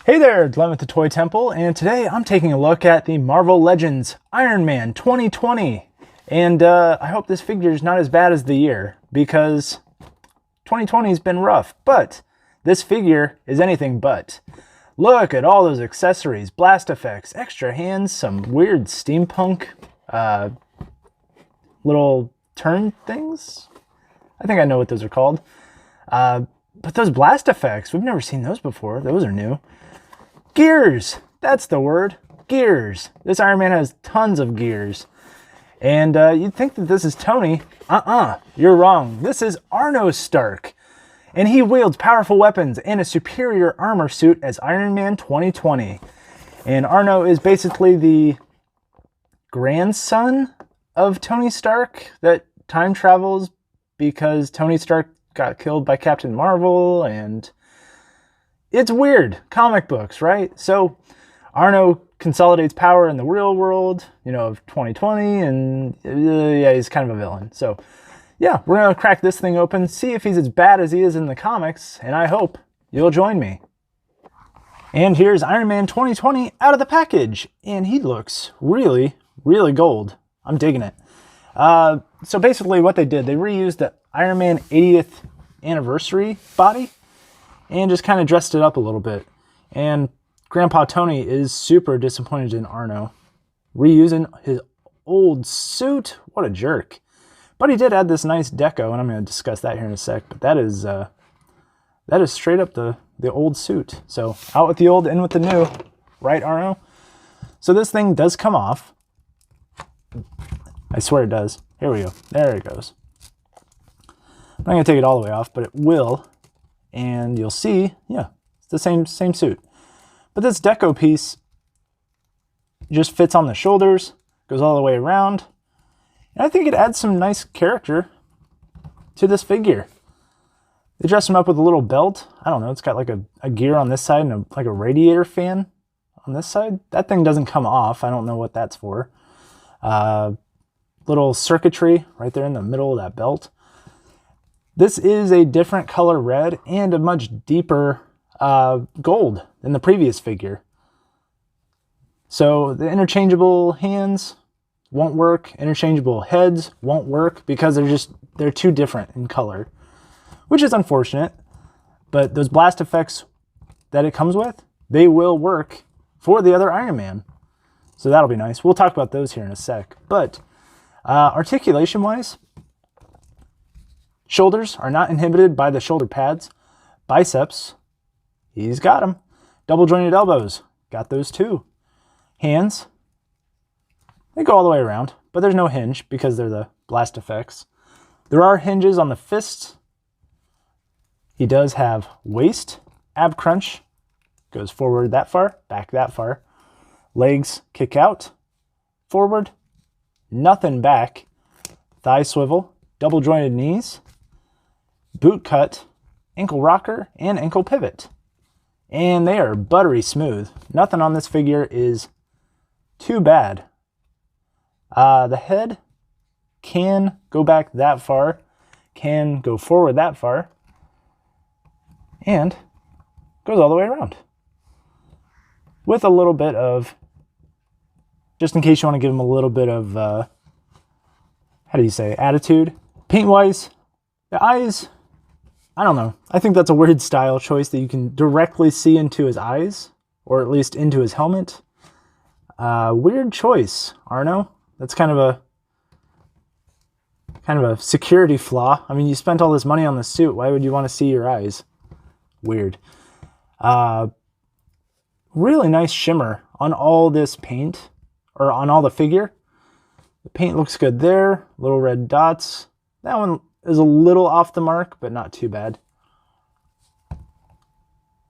Hey there, Glenn with the Toy Temple, and today I'm taking a look at the Marvel Legends Iron Man 2020. And I hope this figure is not as bad as the year, because 2020 has been rough, but this figure is anything but. Look at all those accessories, blast effects, extra hands, some weird steampunk little turn things. I think I know what those are called. But those blast effects, we've never seen those before. Those are new. Gears! That's the word. Gears. This Iron Man has tons of gears. And you'd think that this is Tony. You're wrong. This is Arno Stark. And he wields powerful weapons and a superior armor suit as Iron Man 2020. And Arno is basically the grandson of Tony Stark that time travels because Tony Stark got killed by Captain Marvel, and it's weird. Comic books, right? So Arno consolidates power in the real world, of 2020, and yeah, he's kind of a villain. So yeah, we're going to crack this thing open, see if he's as bad as he is in the comics, and I hope you'll join me. And here's Iron Man 2020 out of the package, and he looks really, really gold. I'm digging it. So basically what they did, they reused the Iron Man 80th anniversary body and just kind of dressed it up a little bit. And Grandpa Tony is super disappointed in Arno reusing his old suit. What a jerk. But he did add this nice deco, and I'm going to discuss that here in a sec. But that is straight up the old suit. So out with the old, in with the new. Right, Arno? So this thing does come off. I swear it does. Here we go. There it goes. I'm not going to take it all the way off, but it will. And you'll see, yeah, it's the same suit. But this deco piece just fits on the shoulders, goes all the way around. And I think it adds some nice character to this figure. They dressed him up with a little belt. I don't know, it's got like a gear on this side and like a radiator fan on this side. That thing doesn't come off. I don't know what that's for. Little circuitry right there in the middle of that belt. This is a different color red and a much deeper gold than the previous figure. So the interchangeable hands won't work. Interchangeable heads won't work because they're too different in color, which is unfortunate. But those blast effects that it comes with, they will work for the other Iron Man. So that'll be nice. We'll talk about those here in a sec. But articulation-wise, shoulders are not inhibited by the shoulder pads. Biceps, he's got them. Double jointed elbows, got those too. Hands, they go all the way around, but there's no hinge because they're the blast effects. There are hinges on the fists. He does have waist, ab crunch, goes forward that far, back that far. Legs kick out, forward, nothing back. Thigh swivel, double jointed knees, boot cut, ankle rocker, and ankle pivot. And they are buttery smooth. Nothing on this figure is too bad. The head can go back that far, can go forward that far, and goes all the way around. With a little bit of, just in case you want to give him a little bit of, how do you say, attitude. Paint-wise, the eyes, I don't know. I think that's a weird style choice that you can directly see into his eyes, or at least into his helmet. Weird choice, Arno. That's kind of a security flaw. I mean, you spent all this money on the suit. Why would you want to see your eyes? Weird. Really nice shimmer on all this paint, or on all the figure. The paint looks good there. Little red dots. That one is a little off the mark, but not too bad.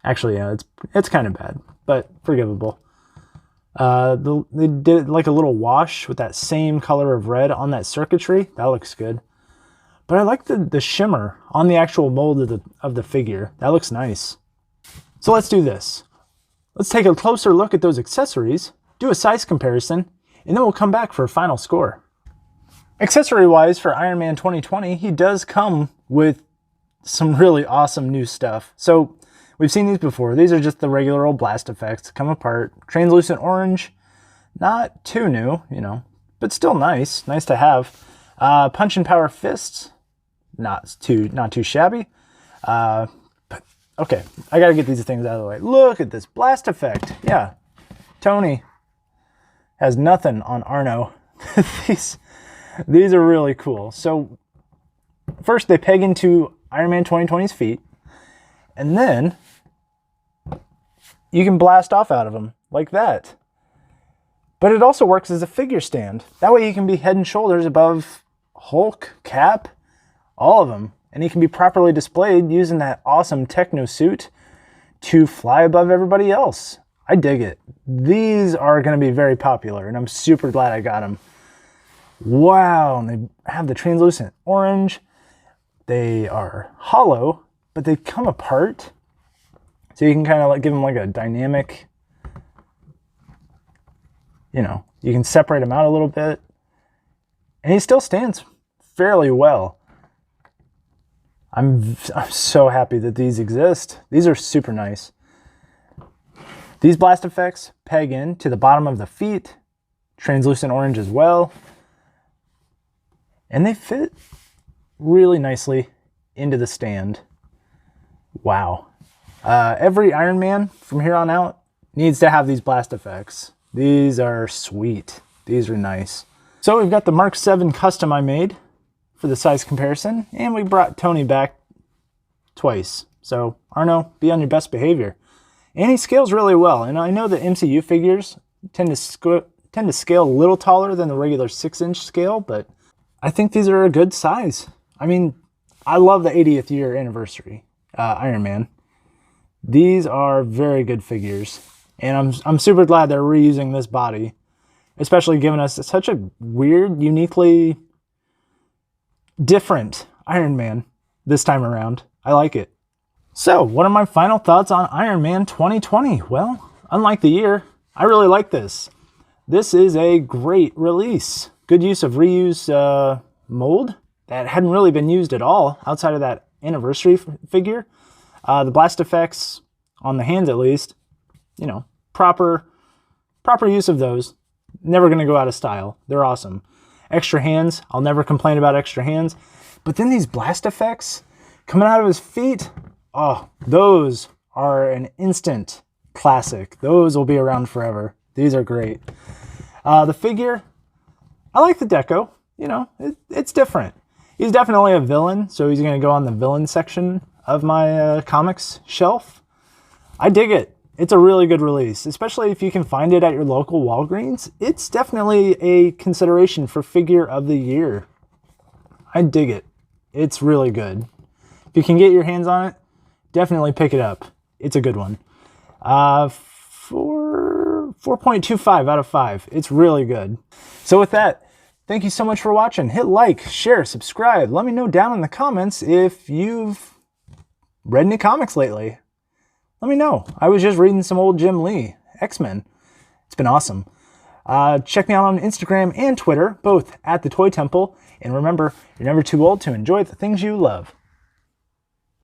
Actually, yeah, it's kind of bad, but forgivable. They did like a little wash with that same color of red on that circuitry. That looks good. But I like the shimmer on the actual mold of the figure. That looks nice. So let's do this. Let's take a closer look at those accessories, do a size comparison, and then we'll come back for a final score. Accessory-wise for Iron Man 2020, he does come with some really awesome new stuff. So We've seen these before. These are just the regular old blast effects. Come apart. Translucent orange. Not too new, you know, but still nice. Nice to have. Punch and power fists. Not too shabby. But okay, I gotta get these things out of the way. Look at this blast effect. Yeah, Tony has nothing on Arno. These are really cool. So first they peg into Iron Man 2020's feet, and then you can blast off out of them like that. But it also works as a figure stand. That way you can be head and shoulders above Hulk, Cap, all of them. And he can be properly displayed using that awesome techno suit to fly above everybody else. I dig it. These are going to be very popular, and I'm super glad I got them. Wow, and they have the translucent orange. They are hollow, but they come apart. So you can kind of like give them like a dynamic, you know, you can separate him out a little bit. And he still stands fairly well. I'm so happy that these exist. These are super nice. These blast effects peg in to the bottom of the feet. Translucent orange as well. And they fit really nicely into the stand. Wow. Every Iron Man from here on out needs to have these blast effects. These are sweet. These are nice. So we've got the Mark 7 custom I made for the size comparison, and we brought Tony back twice. So Arno, be on your best behavior. And he scales really well. And I know that MCU figures tend to scale a little taller than the regular 6-inch scale, but I think these are a good size. I mean, I love the 80th year anniversary Iron Man. These are very good figures, and I'm super glad they're reusing this body, especially giving us such a weird, uniquely different Iron Man this time around. I like it. So, what are my final thoughts on Iron Man 2020? Well, unlike the year, I really like this. This is a great release. Good use of reused mold that hadn't really been used at all outside of that anniversary figure. The blast effects on the hands, at least, you know, proper use of those. Never going to go out of style. They're awesome. Extra hands. I'll never complain about extra hands. But then these blast effects coming out of his feet. Oh, those are an instant classic. Those will be around forever. These are great. The figure, I like the deco. You know, it's different. He's definitely a villain, so he's going to go on the villain section of my comics shelf. I dig it. It's a really good release, especially if you can find it at your local Walgreens. It's definitely a consideration for figure of the year. I dig it. It's really good. If you can get your hands on it, definitely pick it up. It's a good one. 4.25 out of 5. It's really good. So with that, thank you so much for watching. Hit like, share, subscribe. Let me know down in the comments if you've read any comics lately. Let me know. I was just reading some old Jim Lee, X-Men. It's been awesome. Check me out on Instagram and Twitter, both at The Toy Temple. And remember, you're never too old to enjoy the things you love.